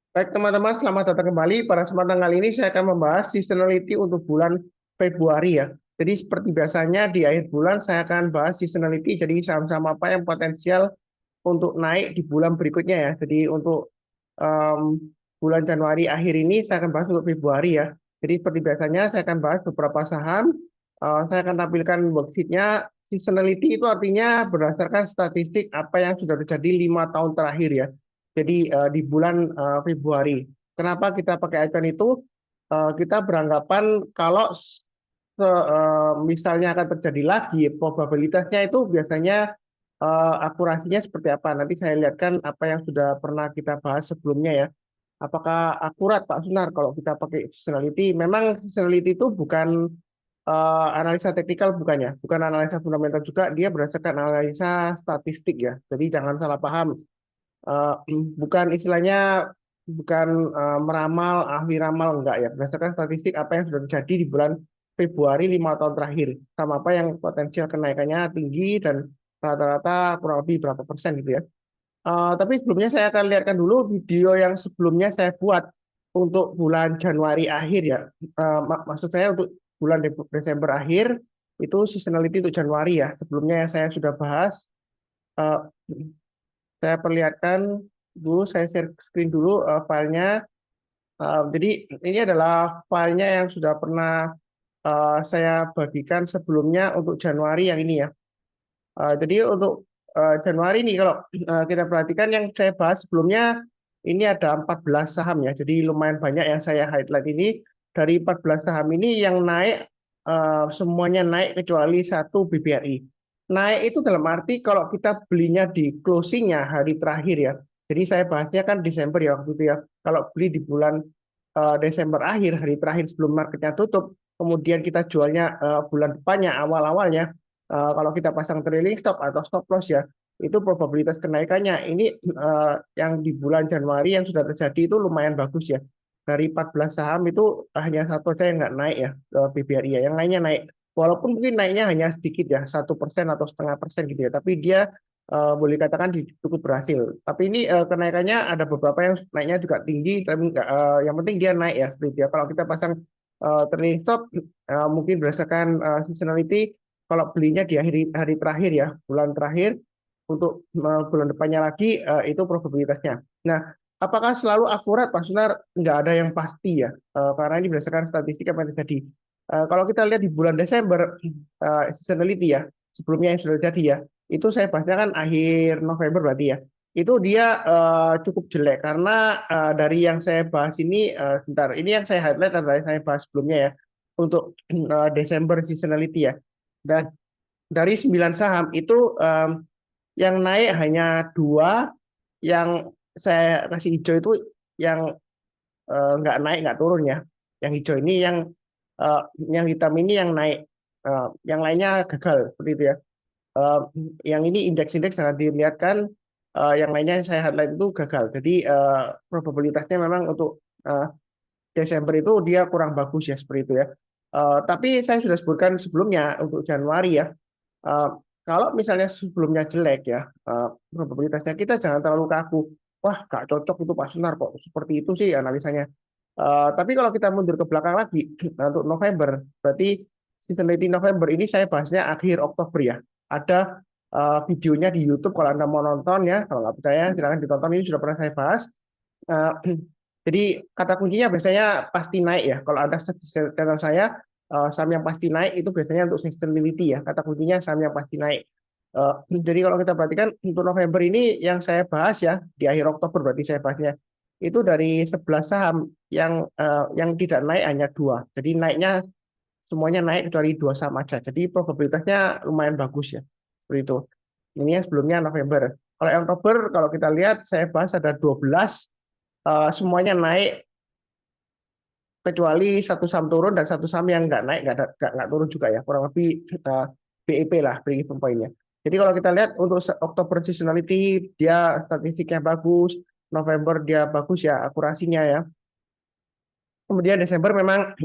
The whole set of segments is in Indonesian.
Baik teman-teman, selamat datang kembali. Pada kesempatan kali ini saya akan membahas seasonality untuk bulan Februari ya. Jadi seperti biasanya di akhir bulan saya akan bahas seasonality, jadi saham-saham apa yang potensial untuk naik di bulan berikutnya ya. Jadi untuk em, bulan Januari akhir ini saya akan bahas untuk Februari ya. Jadi seperti biasanya saya akan bahas beberapa saham. Saya akan tampilkan worksheet-nya. Seasonality itu artinya berdasarkan statistik apa yang sudah terjadi 5 tahun terakhir ya. Jadi di bulan Februari. Kenapa kita pakai icon itu? Kita beranggapan kalau misalnya akan terjadi lagi, probabilitasnya itu biasanya akurasinya seperti apa. Nanti saya lihatkan apa yang sudah pernah kita bahas sebelumnya ya. Apakah akurat Pak Sunar kalau kita pakai seasonality? Memang seasonality itu bukan analisa teknikal bukannya, bukan analisa fundamental juga, dia berdasarkan analisa statistik ya. Jadi jangan salah paham. Eh, bukan istilahnya bukan meramal ahli ramal enggak ya, berdasarkan statistik apa yang sudah terjadi di bulan Februari 5 tahun terakhir, sama apa yang potensial kenaikannya tinggi dan rata-rata kurang lebih berapa persen gitu ya. Tapi sebelumnya saya akan lihatkan dulu video yang sebelumnya saya buat untuk bulan Januari akhir ya. Maksud saya untuk bulan Desember akhir itu seasonality untuk Januari ya. Sebelumnya yang saya sudah bahas. Eh, saya perlihatkan dulu, saya share screen dulu filenya. Jadi ini adalah filenya yang sudah pernah saya bagikan sebelumnya untuk Januari yang ini ya. Jadi untuk Januari ini kalau kita perhatikan yang saya bahas sebelumnya ini ada 14 saham ya. Jadi lumayan banyak yang saya highlight ini. Dari 14 saham ini yang naik semuanya naik kecuali satu BBRI. Naik itu dalam arti kalau kita belinya di closingnya hari terakhir ya. Jadi saya bahasnya kan Desember ya waktu itu ya. Kalau beli di bulan Desember akhir, hari terakhir sebelum marketnya tutup, kemudian kita jualnya bulan depannya, awal-awalnya, kalau kita pasang trailing stop atau stop loss ya, itu probabilitas kenaikannya ini yang di bulan Januari yang sudah terjadi itu lumayan bagus ya. Dari 14 saham itu hanya satu saja yang nggak naik ya, BBRI ya. Yang lainnya naik. Walaupun mungkin naiknya hanya sedikit ya, 1% atau setengah persen gitu ya. Tapi dia boleh katakan cukup berhasil. Tapi ini kenaikannya ada beberapa yang naiknya juga tinggi, tapi yang penting dia naik ya. Seperti itu ya. Kalau kita pasang trailing stop, mungkin berdasarkan seasonality, kalau belinya di hari terakhir ya, bulan terakhir, untuk bulan depannya lagi, itu probabilitasnya. Nah, apakah selalu akurat, Pak Sunar? Nggak ada yang pasti ya, karena ini berdasarkan statistik apa yang terjadi. Kalau kita lihat di bulan Desember, seasonality ya, sebelumnya yang sudah terjadi ya, itu saya bahasnya kan akhir November berarti ya, itu dia cukup jelek karena dari yang saya bahas ini, sebentar, ini yang saya highlight adalah yang saya bahas sebelumnya ya, untuk Desember seasonality ya. Dan dari 9 saham itu yang naik hanya dua, yang saya kasih hijau itu yang nggak naik nggak turun ya. Yang hijau ini eh, yang hitam ini yang naik. Yang lainnya gagal seperti itu ya. Eh, yang ini indeks-indeks sangat dilihatkan, yang lainnya yang saya highlight itu gagal. Jadi probabilitasnya memang untuk Desember itu dia kurang bagus ya seperti itu ya. Tapi saya sudah sebutkan sebelumnya untuk Januari ya. Eh, Kalau misalnya sebelumnya jelek ya, probabilitasnya kita jangan terlalu kaku. Wah, gak cocok itu Pak Sunar kok. Seperti itu sih analisanya. Tapi kalau kita mundur ke belakang lagi, untuk November, berarti seasonality November ini saya bahasnya akhir Oktober ya. Ada videonya di YouTube kalau Anda mau nonton ya. Kalau nggak percaya, silakan ditonton. Ini sudah pernah saya bahas. Eh, jadi kata kuncinya biasanya pasti naik ya. Kalau ada catatan saya, saham yang pasti naik itu biasanya untuk sustainability ya. Kata kuncinya saham yang pasti naik. Jadi kalau kita perhatikan untuk November ini yang saya bahas ya di akhir Oktober berarti saya bahasnya itu dari 11 saham yang tidak naik hanya dua. Jadi naiknya semuanya naik kecuali dua saham aja. Jadi probabilitasnya lumayan bagus ya. Seperti itu. Ini yang sebelumnya November. Kalau yang Oktober kalau kita lihat saya bahas ada 12, semuanya naik kecuali satu saham turun dan satu saham yang nggak naik, nggak turun juga ya, kurang lebih BEP lah, break even point-nya. Jadi kalau kita lihat untuk Oktober seasonality dia statistiknya bagus, November dia bagus ya akurasinya ya. Kemudian Desember memang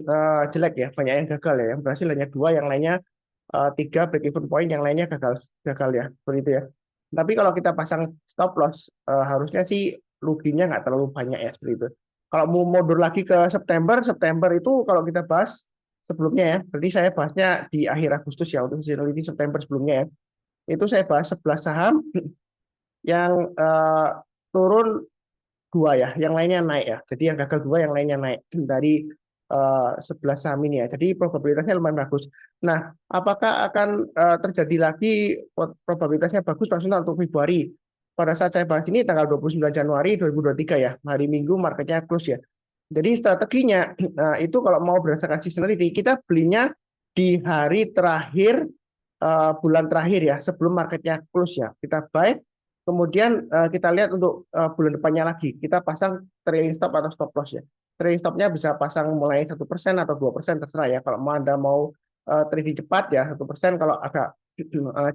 jelek ya, banyak yang gagal ya, yang berhasil hanya dua, yang lainnya tiga break even point, yang lainnya gagal gagal ya, seperti itu ya. Tapi kalau kita pasang stop loss, harusnya sih ruginya nggak terlalu banyak ya seperti itu. Kalau mau mundur lagi ke September itu kalau kita bahas sebelumnya ya, berarti saya bahasnya di akhir Agustus ya untuk seasonality September sebelumnya ya. Itu saya bahas 11 saham yang turun dua ya, yang lainnya naik ya. Jadi yang gagal dua, yang lainnya naik dari 11 saham ini ya. Jadi probabilitasnya lumayan bagus. Nah, apakah akan terjadi lagi probabilitasnya bagus Pak Sunal untuk Februari? Pada saat saya bahas ini tanggal 29 Januari 2023 ya, hari Minggu marketnya close ya. Jadi strateginya itu kalau mau berdasarkan seasonality, kita belinya di hari terakhir bulan terakhir ya, sebelum marketnya close ya. Kita buy, kemudian kita lihat untuk bulan depannya lagi, kita pasang trailing stop atau stop loss ya. Trailing stopnya bisa pasang mulai 1% atau 2% terserah ya. Kalau Anda mau trading cepat ya 1%, kalau agak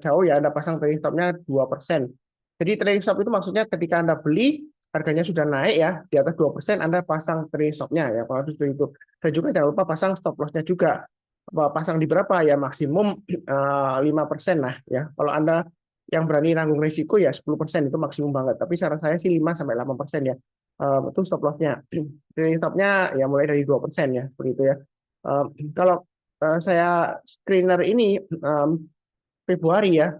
jauh ya Anda pasang trailing stopnya 2%. Jadi trailing stop itu maksudnya ketika Anda beli harganya sudah naik ya di atas 2%, Anda pasang trailing stopnya ya kalau itu. Dan juga jangan lupa pasang stop lossnya juga. Pasang di berapa ya, maksimum 5% lah ya. Kalau Anda yang berani nanggung risiko ya 10% itu maksimum banget. Tapi saran saya sih 5-8% ya. Itu stop loss-nya. Jadi stopnya ya mulai dari 2% ya, begitu ya. Kalau saya screener ini Februari ya,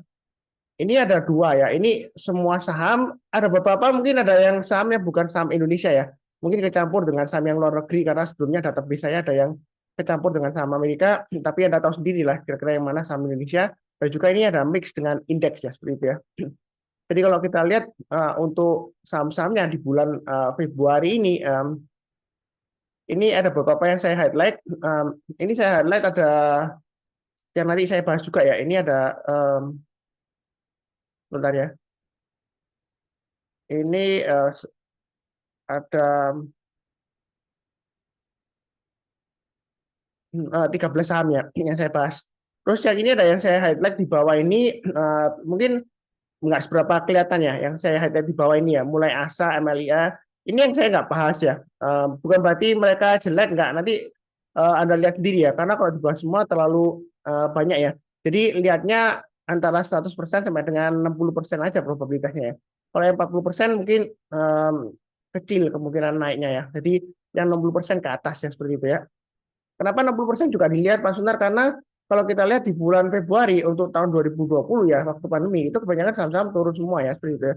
ini ada dua ya. Ini semua saham, ada beberapa mungkin ada yang sahamnya bukan saham Indonesia ya. Mungkin kecampur dengan saham yang luar negeri karena sebelumnya database saya ada yang kecampur dengan saham Amerika, tapi Anda tahu sendiri lah kira-kira yang mana saham Indonesia. Dan juga ini ada mix dengan indeks ya seperti itu ya. Jadi kalau kita lihat untuk saham-sahamnya di bulan Februari ini ada beberapa yang saya highlight. Ini saya highlight ada yang nanti saya bahas juga ya. Ini ada bentar ya. Ini ada 13 saham ya yang saya bahas. Terus yang ini ada yang saya highlight di bawah ini mungkin nggak seberapa kelihatan ya yang saya highlight di bawah ini ya. Mulai ASA, MLIA. Ini yang saya nggak bahas ya. Bukan berarti mereka jelek nggak. Nanti Anda lihat sendiri ya. Karena kalau dibahas semua terlalu banyak ya. Jadi lihatnya antara 100% sampai dengan 60% aja probabilitasnya ya. Kalau yang 40% mungkin kecil kemungkinan naiknya ya. Jadi yang 60% ke atas ya seperti itu ya. Kenapa 60% juga dilihat Pak Sunar? Karena kalau kita lihat di bulan Februari untuk tahun 2020 ya, waktu pandemi, itu kebanyakan saham-saham turun semua ya, seperti itu ya.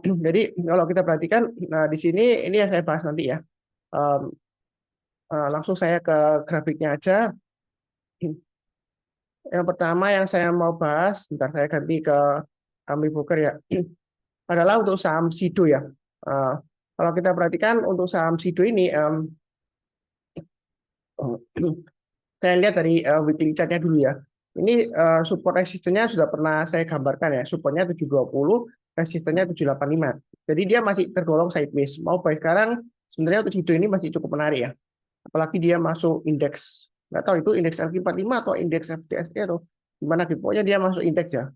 Jadi kalau kita perhatikan, nah di sini ini yang saya bahas nanti ya. Langsung saya ke grafiknya aja. Yang pertama yang saya mau bahas, ntar saya ganti ke Kami Broker ya, adalah untuk saham Sido ya. Kalau kita perhatikan untuk saham Sido ini, saya lihat dari weekly chart-nya dulu ya. Ini support resistennya sudah pernah saya gambarkan ya. Supportnya 720, resistennya 785. Jadi dia masih tergolong sideways. Mau baik sekarang, sebenarnya untuk Sido ini masih cukup menarik ya. Apalagi dia masuk indeks, nggak tahu itu indeks LQ45 atau indeks FTSE atau gimana gitu. Pokoknya dia masuk indeks ya.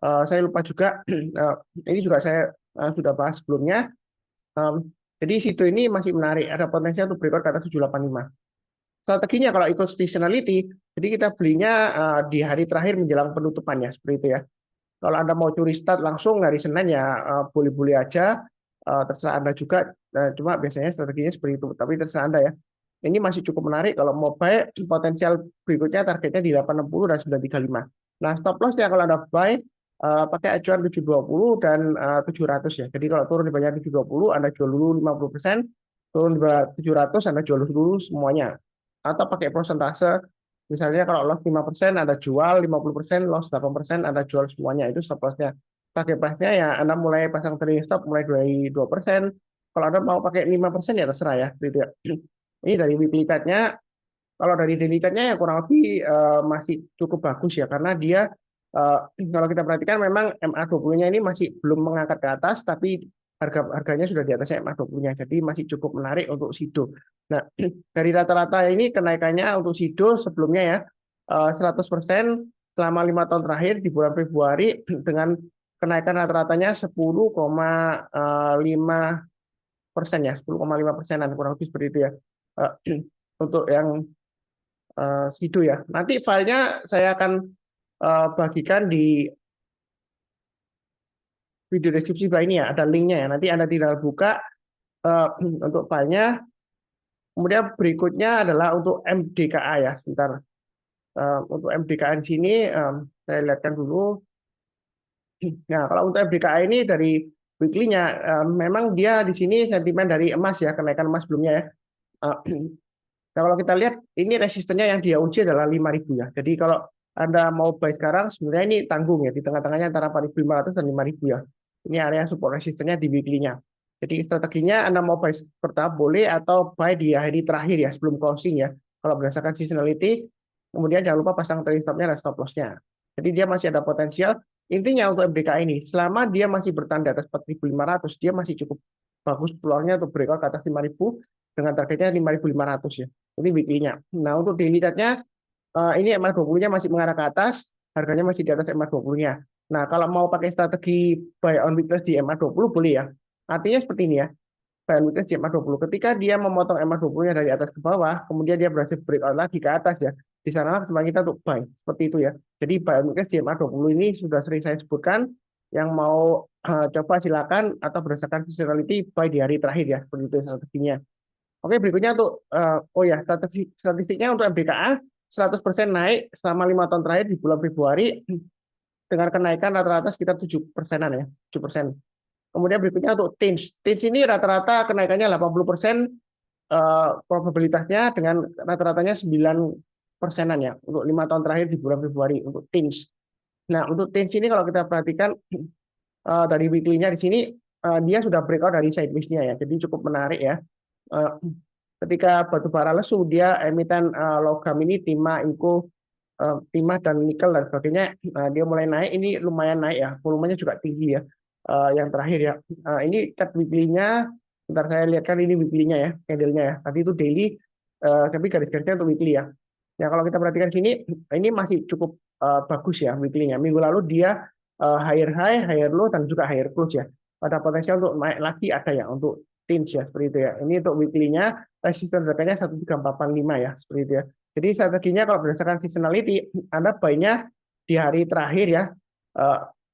Saya lupa juga, ini juga saya sudah bahas sebelumnya. Jadi Sido ini masih menarik, ada potensi untuk breakout ke atas 785. Strateginya kalau ikut seasonality, jadi kita belinya di hari terakhir menjelang penutupannya seperti itu ya. Kalau Anda mau curi start langsung hari Senin ya boleh-boleh aja, terserah Anda juga. Cuma biasanya strateginya seperti itu, tapi terserah Anda ya. Ini masih cukup menarik kalau mau buy, potensial berikutnya targetnya di 860 dan 935. Nah stop loss ya kalau Anda buy pakai acuan 720 dan 700 ya. Jadi kalau turun di banyak 720 Anda jual dulu 50%, turun di 700 Anda jual dulu semuanya. Atau pakai persentase, misalnya kalau loss 5% Anda jual 50%, loss 8% Anda jual semuanya, itu stop loss-nya. Pakai price-nya ya Anda mulai pasang trading stop mulai dari 2%. Kalau Anda mau pakai 5% ya terserah ya, gitu ya. Ini dari weekly chart-nya. Kalau dari daily chart-nya ya kurang lebih masih cukup bagus ya, karena dia kalau kita perhatikan memang MA20-nya ini masih belum mengangkat ke atas, tapi harganya sudah di atas MA20-nya, jadi masih cukup menarik untuk Sido. Nah, dari rata-rata ini kenaikannya untuk Sido sebelumnya ya 100% selama 5 tahun terakhir di bulan Februari dengan kenaikan rata-ratanya 10,5% ya, 10,5%-an kurang lebih seperti itu ya. Untuk yang Sido ya. Nanti filenya saya akan bagikan di video deskripsi bawah ini ya, ada linknya ya. Nanti Anda tinggal buka untuk filenya. Kemudian berikutnya adalah untuk MDKA ya, sebentar. Untuk MDKA di sini saya lihatkan dulu. Nah, kalau untuk MDKA ini dari weekly-nya, memang dia di sini sentimen dari emas ya, kenaikan emas sebelumnya ya. Nah, kalau kita lihat ini resistennya yang dia uji adalah 5.000 ya. Jadi kalau Anda mau buy sekarang sebenarnya ini tanggung ya, di tengah-tengahnya antara 4.500 dan 5.000 ya. Ini area support resistennya di weekly-nya. Jadi strateginya Anda mau buy bertahap boleh atau buy di hari terakhir ya sebelum closing ya. Kalau berdasarkan seasonality, kemudian jangan lupa pasang trailing stop-nya dan stop loss-nya. Jadi dia masih ada potensial. Intinya untuk MDK ini, selama dia masih bertahan di atas 4.500, dia masih cukup bagus peluangnya untuk breakout ke atas 5.000 dengan targetnya 5.500 ya. Ini weekly-nya. Nah, untuk daily chart-nya, ini MA20-nya masih mengarah ke atas, harganya masih di atas MA20-nya. Nah, kalau mau pakai strategi buy on weakness di MA20 boleh ya. Artinya seperti ini ya, buy on weakness di MA20. Ketika dia memotong MA20-nya dari atas ke bawah, kemudian dia berhasil breakout lagi ke atas ya, di sana kesempatan kita untuk buy. Seperti itu ya. Jadi buy on weakness di MA20 ini sudah sering saya sebutkan, yang mau coba silakan atau berdasarkan seasonality buy di hari terakhir ya, seperti itu strateginya. Oke, berikutnya untuk oh ya, statistiknya untuk MBKA 100% naik selama 5 tahun terakhir di bulan Februari dengan kenaikan rata-rata sekitar 7%-an ya, 7%. Kemudian berikutnya untuk TINS. TINS ini rata-rata kenaikannya 80%, probabilitasnya dengan rata-ratanya 9%-an ya untuk 5 tahun terakhir di bulan Februari untuk TINS. Nah, untuk TINS ini kalau kita perhatikan dari weekly-nya di sini dia sudah breakout dari sideways-nya ya. Jadi cukup menarik ya. Ketika batu bara lesu dia emiten logam ini timah dan nikel dan sebagainya, dia mulai naik, ini lumayan naik ya, volumenya juga tinggi ya. Yang terakhir ya, ini chart weekly-nya, bentar saya lihatkan ini weekly-nya ya, candle-nya ya. Tadi itu daily, tapi garis-garisnya untuk weekly ya. Ya kalau kita perhatikan sini, ini masih cukup bagus ya weekly-nya. Minggu lalu dia higher high, higher low dan juga higher close ya. Pada potensial untuk naik lagi ada ya untuk TINS ya seperti itu ya. Ini untuk weekly-nya resisten harganya 13485 ya seperti itu ya. Jadi strateginya kalau berdasarkan seasonality, Anda buy-nya di hari terakhir ya,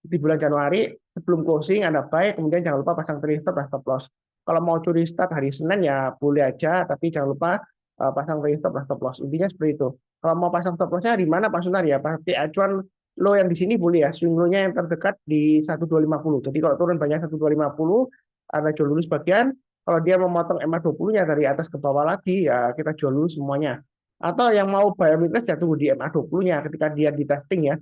di bulan Januari sebelum closing Anda buy, kemudian jangan lupa pasang trailing stop dan stop loss. Kalau mau curi start hari Senin ya boleh aja, tapi jangan lupa pasang trailing stop dan stop loss. Intinya seperti itu. Kalau mau pasang stop loss-nya di mana Pak Sunar ya? Pakai acuan low yang di sini boleh ya, swing low-nya yang terdekat di 1250. Jadi kalau turun banyak 1250, Anda jual dulu sebagian. Kalau dia memotong MA20-nya dari atas ke bawah lagi, ya kita jual dulu semuanya. Atau yang mau buy weakness ya tunggu di MA20-nya ketika dia di testing ya.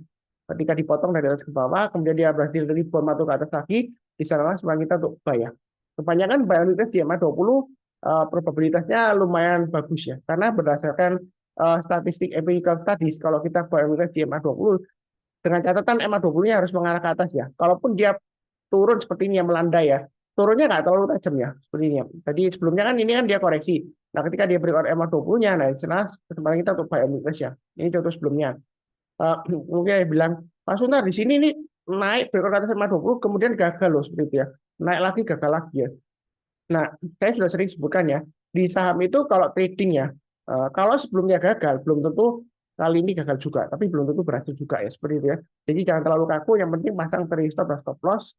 Ketika dipotong dari atas ke bawah, kemudian dia berhasil dari bawah atau ke atas lagi, di sana sebenarnya kita untuk buy ya. Kebanyakan buy weakness di MA20 probabilitasnya lumayan bagus ya. Karena berdasarkan statistik empirical studies, kalau kita buy weakness di MA20, dengan catatan MA20-nya harus mengarah ke atas ya. Kalaupun dia turun seperti ini yang melandai ya, turunnya nggak terlalu tajam ya seperti ini. Tadi sebelumnya kan ini kan dia koreksi. Nah ketika dia breakout MA20-nya, nah setelah kesempatan kita untuk buy weakness ya. Ini contoh sebelumnya. Mungkin saya bilang, Pak Sunar di sini nih naik breakout atas MA20 kemudian gagal loh seperti itu ya. Naik lagi gagal lagi ya. Nah saya sudah sering sebutkan ya, di saham itu kalau trading ya, kalau sebelumnya gagal belum tentu kali ini gagal juga, tapi belum tentu berhasil juga ya seperti itu ya. Jadi jangan terlalu kaku, yang penting pasang trailing stop dan stop loss.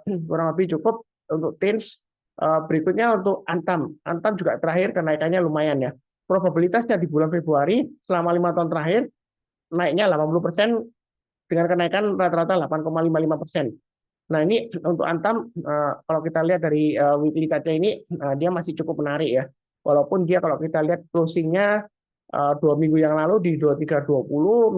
Kurang lebih cukup untuk TINS. Berikutnya untuk Antam juga terakhir kenaikannya lumayan ya. Probabilitasnya di bulan Februari selama 5 tahun terakhir naiknya 80% dengan kenaikan rata-rata 8,55%. Nah ini untuk Antam kalau kita lihat dari weekly chart ini dia masih cukup menarik ya. Walaupun dia kalau kita lihat closingnya 2 minggu yang lalu di 2320,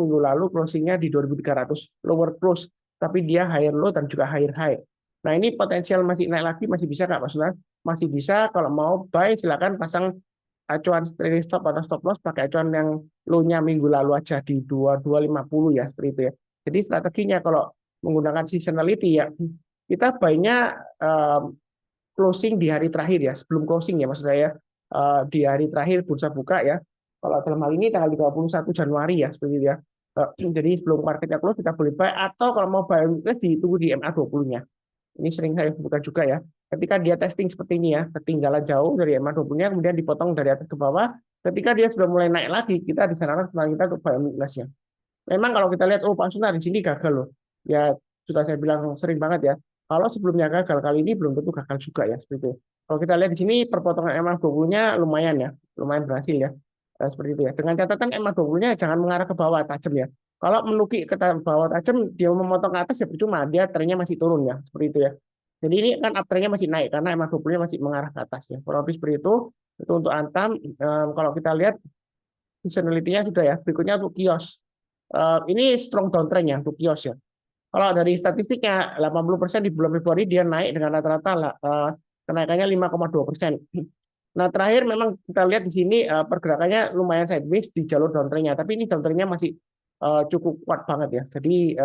minggu lalu closingnya di 2300 lower close, tapi dia higher low dan juga higher high. Nah ini potensial masih naik lagi, masih bisa Kak Pak Sunan? Masih bisa. Kalau mau buy silakan pasang acuan trailing stop atau stop loss pakai acuan yang low-nya minggu lalu aja di 2250 ya seperti itu ya. Jadi strateginya kalau menggunakan seasonality ya, kita buy-nya closing di hari terakhir ya, sebelum closing ya maksud saya, di hari terakhir bursa buka ya. Kalau dalam hal ini tanggal 31 Januari ya seperti itu ya. Jadi sebelum marketnya close kita boleh buy, atau kalau mau buy weakness ditunggu di MA20-nya. Ini sering saya sebutkan juga ya. Ketika dia testing seperti ini ya, ketinggalan jauh dari MA20-nya, kemudian dipotong dari atas ke bawah, ketika dia sudah mulai naik lagi, kita disarankan kesempatan kita untuk buy weakness-nya. Memang kalau kita lihat, oh Pak Sunar di sini gagal loh. Ya sudah saya bilang sering banget ya. Kalau sebelumnya gagal, kali ini belum tentu gagal juga ya seperti itu. Kalau kita lihat di sini perpotongan MA20-nya lumayan ya, lumayan berhasil ya. Seperti itu ya. Dengan catatan MA20-nya jangan mengarah ke bawah tajam ya. Kalau menuki ke bawah tajam, dia memotong ke atas ya percuma, dia trennya masih turun ya, seperti itu ya. Jadi ini kan uptrendnya masih naik karena MA20-nya masih mengarah ke atas ya. Kurang lebih seperti itu untuk Antam. Kalau kita lihat seasonality-nya sudah ya. Berikutnya untuk kios. Ini strong downtrend ya untuk kios ya. Kalau dari statistiknya 80% di bulan Februari dia naik dengan rata-rata kenaikannya 5,2%. Nah, terakhir memang kita lihat di sini pergerakannya lumayan sideways di jalur downtrendnya, tapi ini downtrendnya masih cukup kuat banget ya. Jadi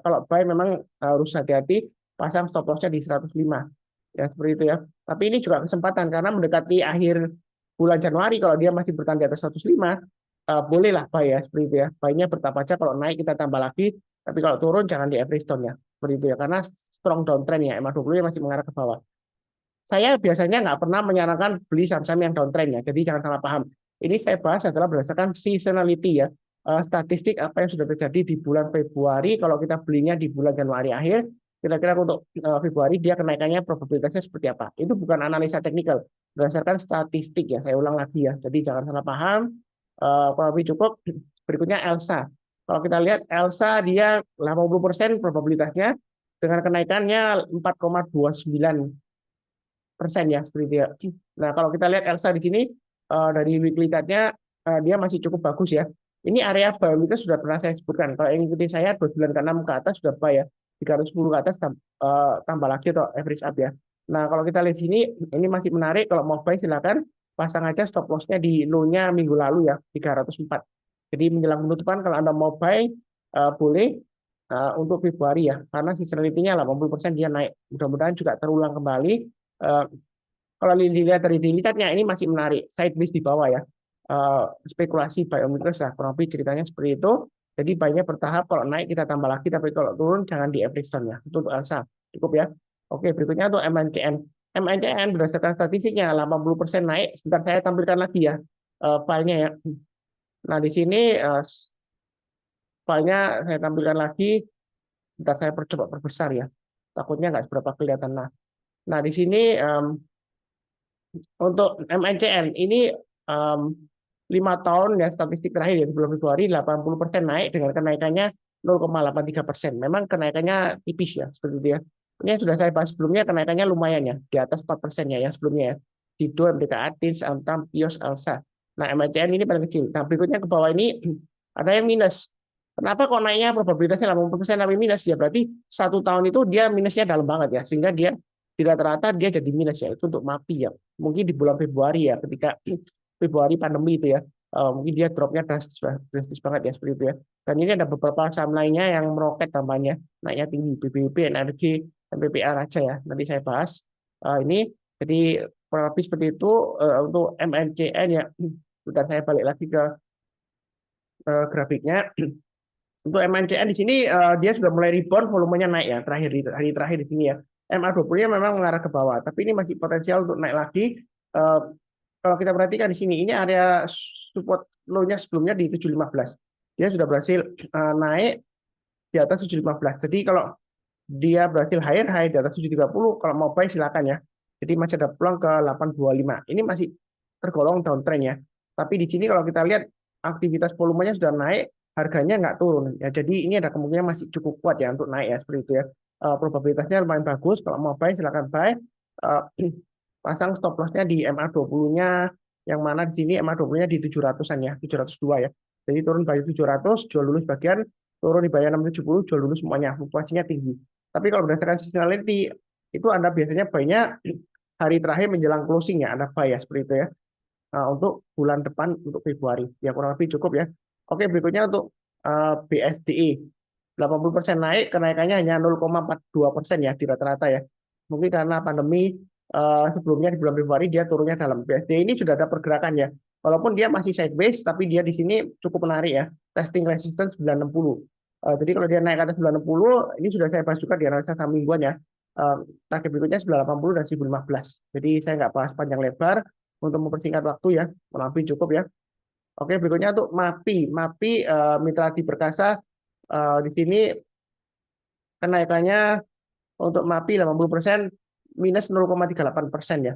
kalau buy memang harus hati-hati pasang stop loss-nya di 105. Ya, seperti itu ya. Tapi ini juga kesempatan karena mendekati akhir bulan Januari kalau dia masih bertahan di atas 105, bolehlah buy ya, seperti itu ya. Buy-nya bertahap aja, kalau naik kita tambah lagi, tapi kalau turun jangan di average down ya. Seperti itu ya, karena strong downtrend ya, MA20 masih mengarah ke bawah. Saya biasanya nggak pernah menyarankan beli saham-saham yang downtrend ya, jadi jangan salah paham. Ini saya bahas adalah berdasarkan seasonality ya, statistik apa yang sudah terjadi di bulan Februari. Kalau kita belinya di bulan Januari akhir, kira-kira untuk Februari dia kenaikannya probabilitasnya seperti apa. Itu bukan analisa teknikal, berdasarkan statistik ya. Saya ulang lagi ya, jadi jangan salah paham. Kalau lebih cukup, berikutnya Elsa. Kalau kita lihat Elsa dia 80% probabilitasnya dengan kenaikannya 4,29% ya seperti itu ya. Nah, kalau kita lihat Elsa di sini dari weekly chart-nya dia masih cukup bagus ya. Ini area buy kita sudah pernah saya sebutkan. Kalau yang ikuti saya 29 ke 6 ke atas sudah buy ya. 310 ke atas tambah lagi atau average up ya. Nah, kalau kita lihat sini ini masih menarik. Kalau mau buy silakan pasang aja stop loss-nya di low-nya minggu lalu ya, 304. Jadi menjelang penutupan kalau Anda mau buy boleh untuk Februari ya, karena seasonality-nya 80% dia naik. Mudah-mudahan juga terulang kembali. Eh, Kalau dilihat dari daily chart-nya ini masih menarik, sideways di bawah ya. Spekulasi buy omnibus lah, kurang lebih ceritanya seperti itu. Jadi buy-nya bertahap, kalau naik kita tambah lagi, tapi kalau turun jangan di average down ya. Itu untuk Elsa, cukup ya. Oke, berikutnya untuk MNCN. MNCN berdasarkan statistiknya 80% naik. Sebentar saya tampilkan lagi ya file-nya ya. Nah, di sini file-nya saya tampilkan lagi. Bentar saya coba perbesar ya. Takutnya nggak seberapa kelihatan. Nah, di sini untuk MNCN ini 5 tahun ya, statistik terakhir ya di bulan Februari 80% naik dengan kenaikannya 0,83%. Memang kenaikannya tipis ya seperti itu ya. Ini yang sudah saya bahas sebelumnya, kenaikannya lumayan ya, di atas 4% ya yang sebelumnya ya. Dido, MDK Atis, Antam, Pios, Elsa. Nah, MNCN ini paling kecil. Nah, berikutnya ke bawah ini ada yang minus. Kenapa kok naiknya probabilitasnya 80% tapi minus? Ya berarti 1 tahun itu dia minusnya dalam banget ya, sehingga dia di rata-rata dia jadi minus ya. Itu untuk MAPI ya. Mungkin di bulan Februari ya, ketika Februari pandemi itu ya, mungkin dia dropnya drastis banget ya seperti itu ya. Dan ini ada beberapa saham lainnya yang meroket tampaknya, naiknya tinggi, BBB, Energi, MPPA Raja ya. Nanti saya bahas ini. Jadi kurang lebih seperti itu untuk MNCN ya. Sudah saya balik lagi ke grafiknya. Untuk MNCN di sini dia sudah mulai rebound, volumenya naik ya terakhir di hari terakhir di sini ya. MA20-nya memang mengarah ke bawah, tapi ini masih potensial untuk naik lagi. Eh, Kalau kita perhatikan di sini, ini area support low-nya sebelumnya di 715. Dia sudah berhasil naik di atas 715. Jadi kalau dia berhasil high di atas 730, kalau mau buy silakan ya. Jadi masih ada peluang ke 825. Ini masih tergolong downtrend ya. Tapi di sini kalau kita lihat aktivitas volumenya sudah naik, harganya nggak turun. Ya, jadi ini ada kemungkinan masih cukup kuat ya untuk naik ya seperti itu ya. Probabilitasnya lumayan bagus. Kalau mau buy silakan buy. Pasang stop loss-nya di MA20-nya, yang mana di sini MA20-nya di 700-an ya, 702 ya. Jadi turun bayar 700, jual dulu sebagian, turun di bayar 670, jual dulu semuanya, fluktuasinya tinggi. Tapi kalau berdasarkan seasonality, itu Anda biasanya buy-nya hari terakhir menjelang closing ya, Anda buy ya, seperti itu ya. Untuk bulan depan, untuk Februari. Ya kurang lebih cukup ya. Oke, berikutnya untuk BSDE. 80% naik, kenaikannya hanya 0,42% ya di rata-rata ya. Mungkin karena pandemi sebelumnya di bulan Februari dia turunnya dalam. BSDE ini sudah ada pergerakan ya. Walaupun dia masih sideways, tapi dia di sini cukup menarik ya. Testing resistance 960. Jadi kalau dia naik ke atas 960, ini sudah saya bahas juga di analisa saham mingguan ya. Target berikutnya 980 dan 1015. Jadi saya nggak bahas panjang lebar untuk mempersingkat waktu ya. Lebih cukup ya. Oke, berikutnya untuk MAPI. MAPI Mitra Adi Perkasa di sini kenaikannya Untuk MAPI 80% minus 0,38% ya.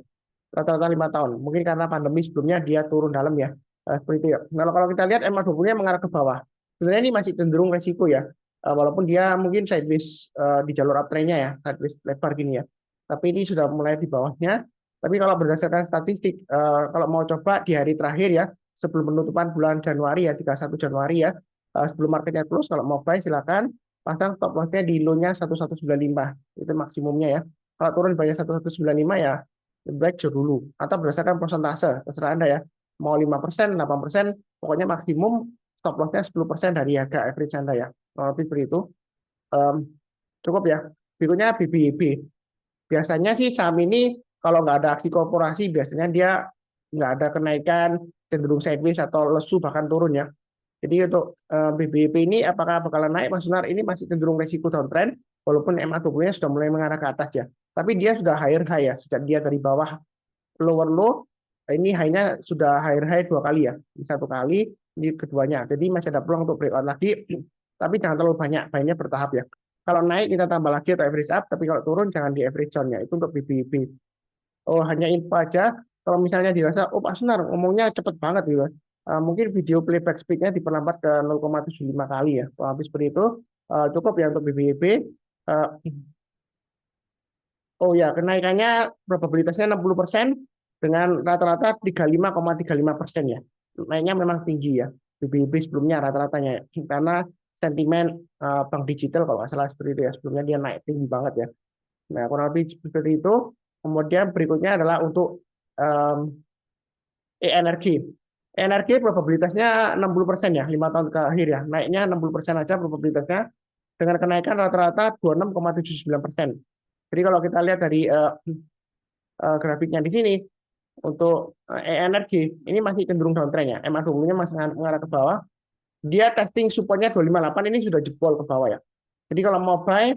Rata-rata 5 tahun. Mungkin karena pandemi sebelumnya dia turun dalam ya. Seperti itu ya. Nah, kalau kita lihat MA20-nya mengarah ke bawah. Sebenarnya ini masih cenderung resiko ya. Walaupun dia mungkin sideways di jalur uptrend-nya ya, sideways lebar gini ya. Tapi ini sudah mulai di bawahnya. Tapi kalau berdasarkan statistik, kalau mau coba di hari terakhir ya, sebelum penutupan bulan Januari ya, 31 Januari ya, sebelum marketnya close, kalau mau buy silakan pasang stop loss-nya di low-nya 1195. Itu maksimumnya ya. Kalau turun banyak 1195 ya, lebih baik jual dulu. Atau berdasarkan persentase, terserah Anda ya. Mau 5%, 8%, pokoknya maksimum stop loss-nya 10% dari harga average Anda ya. Kalau lebih seperti itu, um, cukup ya. Berikutnya BBYB. Biasanya sih saham ini kalau nggak ada aksi korporasi, biasanya dia nggak ada kenaikan, cenderung sideways atau lesu bahkan turun ya. Jadi untuk BBYP ini apakah bakalan naik, Mas Sunar? Ini masih cenderung resiko downtrend, walaupun MA20-nya sudah mulai mengarah ke atas ya. Tapi dia sudah higher high ya, sejak dia dari bawah lower low, ini high-nya sudah higher high 2 kali ya. Ini 1 kali, ini keduanya. Jadi masih ada peluang untuk breakout lagi, tapi jangan terlalu banyak, mainnya bertahap ya. Kalau naik kita tambah lagi atau average up, tapi kalau turun jangan di average down-nya. Itu untuk BBYP. Oh, hanya info aja. Kalau misalnya dirasa, oh Pak Sunar ngomongnya cepet banget gitu. Mungkin video playback speed-nya diperlambat ke 0,75 kali ya. Kalau habis seperti itu, cukup ya untuk BBYP. Uh, oh ya, kenaikannya probabilitasnya 60% dengan rata-rata 35,35% ya. Naiknya memang tinggi ya. BBYP sebelumnya rata-ratanya ya. Karena sentimen bank digital kalau nggak salah seperti itu ya. Sebelumnya dia naik tinggi banget ya. Nah, kurang lebih seperti itu. Kemudian berikutnya adalah untuk um, energi. Energi probabilitasnya 60% ya, 5 tahun ke akhir ya. Naiknya 60% aja probabilitasnya dengan kenaikan rata-rata 26,79%. Jadi kalau kita lihat dari grafiknya di sini, untuk energi, ini masih cenderung downtrend ya. MA20-nya masih mengarah ke bawah. Dia testing supportnya 258, ini sudah jebol ke bawah ya. Jadi kalau mau buy,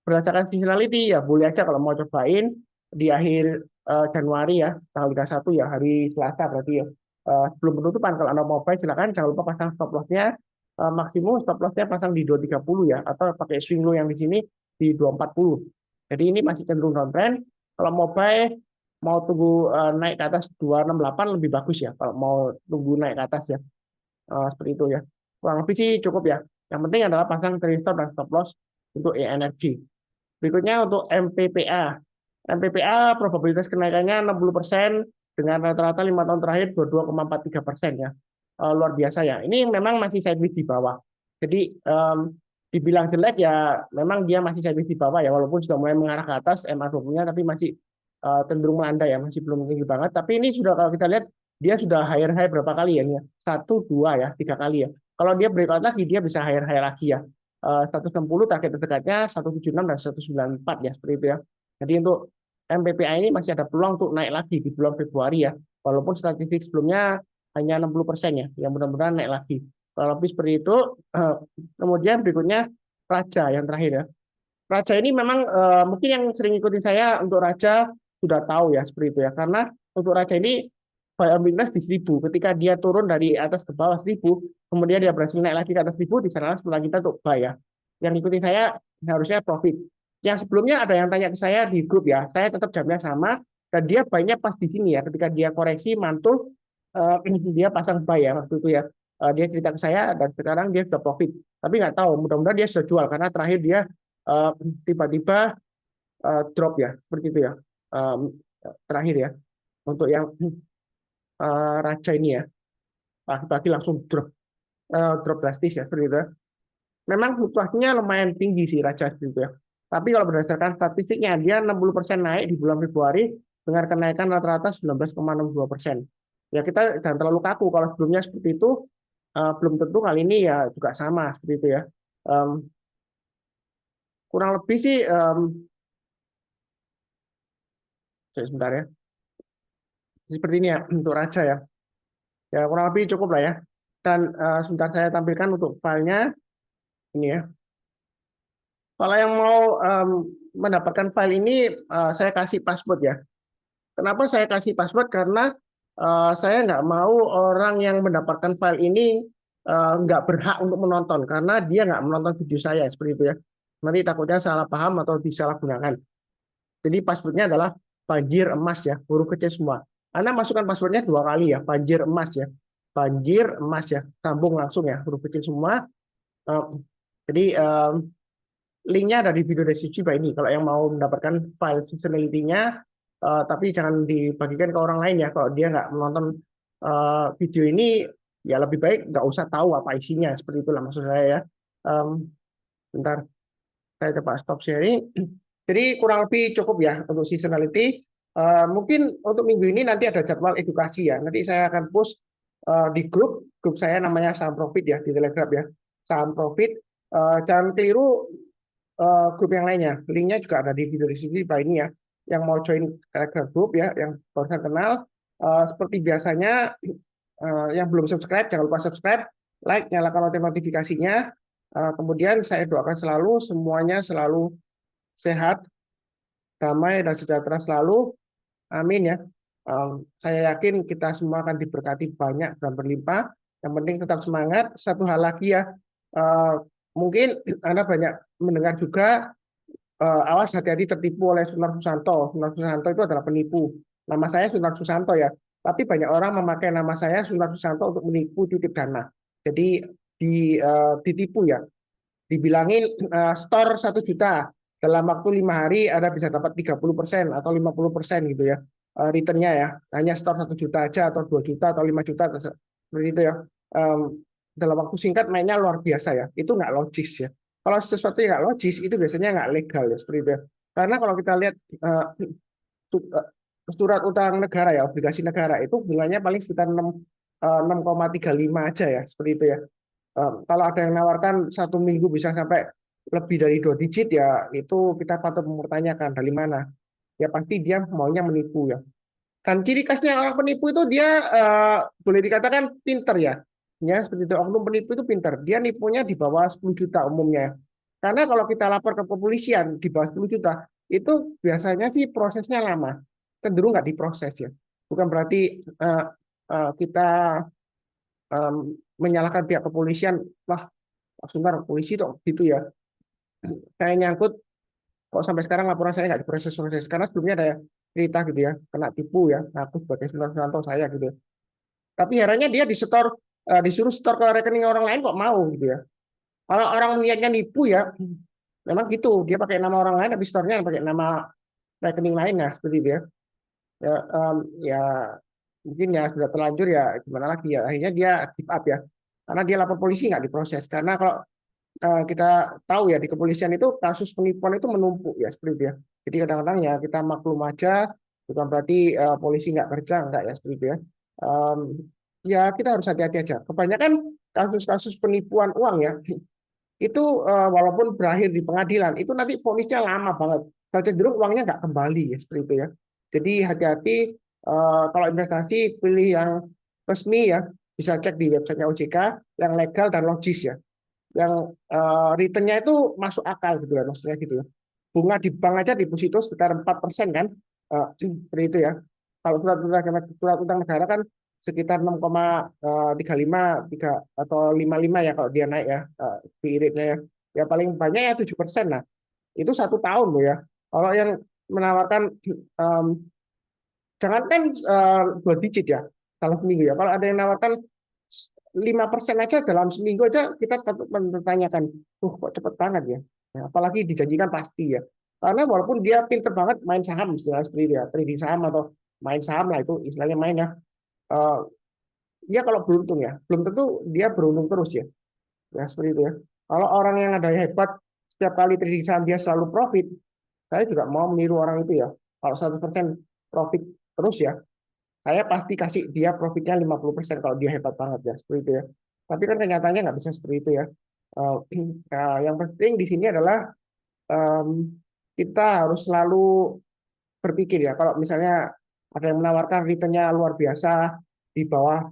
berdasarkan seasonality ya boleh aja kalau mau cobain di akhir Januari ya, tanggal 31 ya, hari Selasa berarti ya. Sebelum penutupan kalau Anda mau buy silakan, jangan lupa pasang stop loss-nya, maksimum stop loss-nya pasang di 230 ya, atau pakai swing low yang di sini di 240. Jadi ini masih cenderung downtrend. Kalau mau buy, mau tunggu naik ke atas 268 lebih bagus ya, kalau mau tunggu naik ke atas ya. Seperti itu ya. Kurang lebih sih cukup ya. Yang penting adalah pasang trailing stop dan stop loss untuk energi. Berikutnya untuk MPPA. MPPA probabilitas kenaikannya 60% dengan rata-rata 5 tahun terakhir 22,43% ya. Luar biasa ya. Ini memang masih sideways di bawah. Jadi dibilang jelek ya memang dia masih sideways di bawah ya, walaupun sudah mulai mengarah ke atas MA20-nya, tapi masih cenderung melandai ya, masih belum tinggi banget. Tapi ini sudah kalau kita lihat dia sudah higher high berapa kali ya ini ya? 1, 2 ya, 3 kali ya. Kalau dia breakout lagi dia bisa higher high lagi ya. 160 target terdekatnya 176 dan 194 ya, seperti itu ya. Jadi untuk MPPA ini masih ada peluang untuk naik lagi di bulan Februari ya. Walaupun statistik sebelumnya hanya 60% ya, yang mudah-mudahan naik lagi. Kalau lebih seperti itu, kemudian berikutnya Raja yang terakhir ya. Raja ini memang mungkin yang sering ikutin saya untuk Raja sudah tahu ya seperti itu ya. Karena untuk Raja ini buy on weakness di 1000. Ketika dia turun dari atas ke bawah 1000, kemudian dia berhasil naik lagi ke atas 1000, di sana setelah kita untuk buy ya. Yang ikutin saya harusnya profit. Yang sebelumnya ada yang tanya ke saya di grup ya, saya tetap jamnya sama dan dia buy-nya pas di sini ya. Ketika dia koreksi mantul, dia pasang buy ya waktu itu ya. Dia cerita ke saya dan sekarang dia sudah profit. Tapi nggak tahu, mudah-mudahan dia sudah jual karena terakhir dia tiba-tiba drop ya, seperti itu ya. Terakhir ya, untuk yang Raja ini ya, pagi-pagi langsung drop drastis ya, seperti itu ya. Memang fluktuasinya lumayan tinggi sih Raja gitu ya. Tapi kalau berdasarkan statistiknya dia 60% naik di bulan Februari dengan kenaikan rata-rata 19,62%. Ya kita jangan terlalu kaku, kalau sebelumnya seperti itu belum tentu kali ini ya juga sama seperti itu ya. Kurang lebih sih sebentar ya. Seperti ini ya untuk Raja ya. Ya kurang lebih cukup lah ya. Dan sebentar saya tampilkan untuk filenya ini ya. Kalau yang mau mendapatkan file ini, saya kasih password ya. Kenapa saya kasih password? Karena saya nggak mau orang yang mendapatkan file ini nggak berhak untuk menonton, karena dia nggak menonton video saya, seperti itu ya. Nanti takutnya salah paham atau disalahgunakan. Jadi passwordnya adalah banjir emas ya, huruf kecil semua. Anda masukkan passwordnya 2 kali ya, banjir emas ya, banjir emas ya, sambung langsung ya, huruf kecil semua. Eh, jadi linknya ada di video deskripsi Pak ini. Kalau yang mau mendapatkan file seasonality-nya, tapi jangan dibagikan ke orang lain ya. Kalau dia nggak menonton video ini, ya lebih baik nggak usah tahu apa isinya. Seperti itulah maksud saya ya. Bentar, saya coba stop sharing. Jadi kurang lebih cukup ya untuk seasonality. Mungkin untuk minggu ini nanti ada jadwal edukasi ya. Nanti saya akan post di grup saya namanya Saham Profit ya di Telegram ya. Saham Profit. Jangan keliru grup yang lainnya. Linknya juga ada di video deskripsi Pak ini ya. Yang mau join Telegram group ya, yang barusan kenal. Seperti biasanya, yang belum subscribe, jangan lupa subscribe, like, nyalakan notifikasinya. Kemudian saya doakan selalu semuanya selalu sehat, damai, dan sejahtera selalu. Amin ya. Saya yakin kita semua akan diberkati banyak dan berlimpah. Yang penting tetap semangat. Satu hal lagi ya, mungkin Anda banyak mendengar juga, awas hati-hati tertipu oleh Sunar Susanto. Sunar Susanto itu adalah penipu. Nama saya Sunar Susanto ya, tapi banyak orang memakai nama saya Sunar Susanto untuk menipu titip dana. Jadi ditipu ya. Dibilangin store 1 juta dalam waktu 5 hari Anda bisa dapat 30% atau 50% gitu ya, returnnya ya. Hanya store 1 juta aja atau 2 juta atau 5 juta seperti itu ya. Dalam waktu singkat mainnya luar biasa ya. Itu nggak logis ya. Kalau sesuatu yang nggak logis itu biasanya nggak legal ya seperti itu ya. Karena kalau kita lihat surat utang negara ya, obligasi negara itu bunganya paling sekitar 6,35 aja ya seperti itu ya. Kalau ada yang menawarkan 1 minggu bisa sampai lebih dari 2 digit ya, itu kita patut mempertanyakan dari mana. Ya pasti dia maunya menipu ya. Dan ciri khasnya orang penipu itu dia boleh dikatakan pinter ya. Ya seperti itu, oknum penipu itu pinter. Dia nipunya di bawah 10 juta umumnya. Karena kalau kita lapor ke kepolisian di bawah 10 juta, itu biasanya sih prosesnya lama. Cenderung nggak diproses ya. Bukan berarti kita menyalahkan pihak kepolisian, wah sebentar polisi tuh gitu ya. Saya nyangkut kok sampai sekarang laporan saya nggak diproses-proses karena sebelumnya ada cerita gitu ya, kena tipu ya, aku sebagai Sunan saya gitu. Tapi herannya dia disuruh setor ke rekening orang lain kok mau gitu ya. Kalau orang niatnya nipu ya, memang gitu, dia pakai nama orang lain tapi store-nya pakai nama rekening lain ya seperti itu ya. Ya, ya mungkin ya sudah terlanjur ya gimana lagi ya, akhirnya dia give up ya, karena dia lapor polisi nggak diproses. Karena kalau kita tahu ya di kepolisian itu kasus penipuan itu menumpuk ya seperti itu ya. Jadi kadang-kadang ya kita maklum aja, bukan berarti polisi nggak kerja, enggak ya seperti itu ya. Em, ya kita harus hati-hati aja. Kebanyakan kasus-kasus penipuan uang ya itu walaupun berakhir di pengadilan itu nanti vonisnya lama banget. Dan cenderung uangnya nggak kembali ya seperti itu ya. Jadi hati-hati, kalau investasi pilih yang resmi ya, bisa cek di websitenya OJK yang legal dan logis ya, yang returnnya itu masuk akal gitu ya maksudnya gitu ya. Bunga di bank aja deposito sekitar 4% kan, seperti itu ya. Kalau surat utang negara kan sekitar 6,35 3 atau 55 ya kalau dia naik ya, bi rate-nya ya. Ya paling banyak ya 7%. Nah, itu 1 tahun loh ya. Kalau yang menawarkan jangankan 2 digit ya dalam seminggu ya. Kalau ada yang menawarkan 5% aja dalam seminggu aja kita patut mempertanyakan, kok cepet banget ya. Ya, apalagi dijanjikan pasti ya. Karena walaupun dia pinter banget main saham, istilahnya seperti itu ya, trading saham atau main saham lah itu istilahnya main ya. Eh, dia kalau beruntung ya, belum tentu dia beruntung terus ya. Ya seperti itu ya. Kalau orang yang ada hebat, setiap kali trading saham dia selalu profit, saya juga mau meniru orang itu ya. Kalau 100% profit terus ya, saya pasti kasih dia profitnya 50% kalau dia hebat banget ya seperti itu ya. Tapi kan kenyataannya nggak bisa seperti itu ya. Yang penting di sini adalah kita harus selalu berpikir ya, kalau misalnya ada yang menawarkan returnnya luar biasa di bawah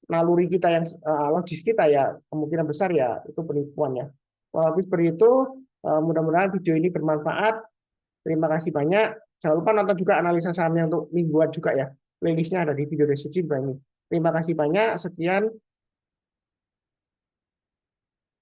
naluri kita yang logis kita ya, kemungkinan besar ya itu penipuan ya. Tapi seperti itu, mudah-mudahan video ini bermanfaat. Terima kasih banyak. Jangan lupa nonton juga analisa sahamnya untuk mingguan juga ya. Playlistnya ada di video deskripsi ini. Terima kasih banyak. Sekian.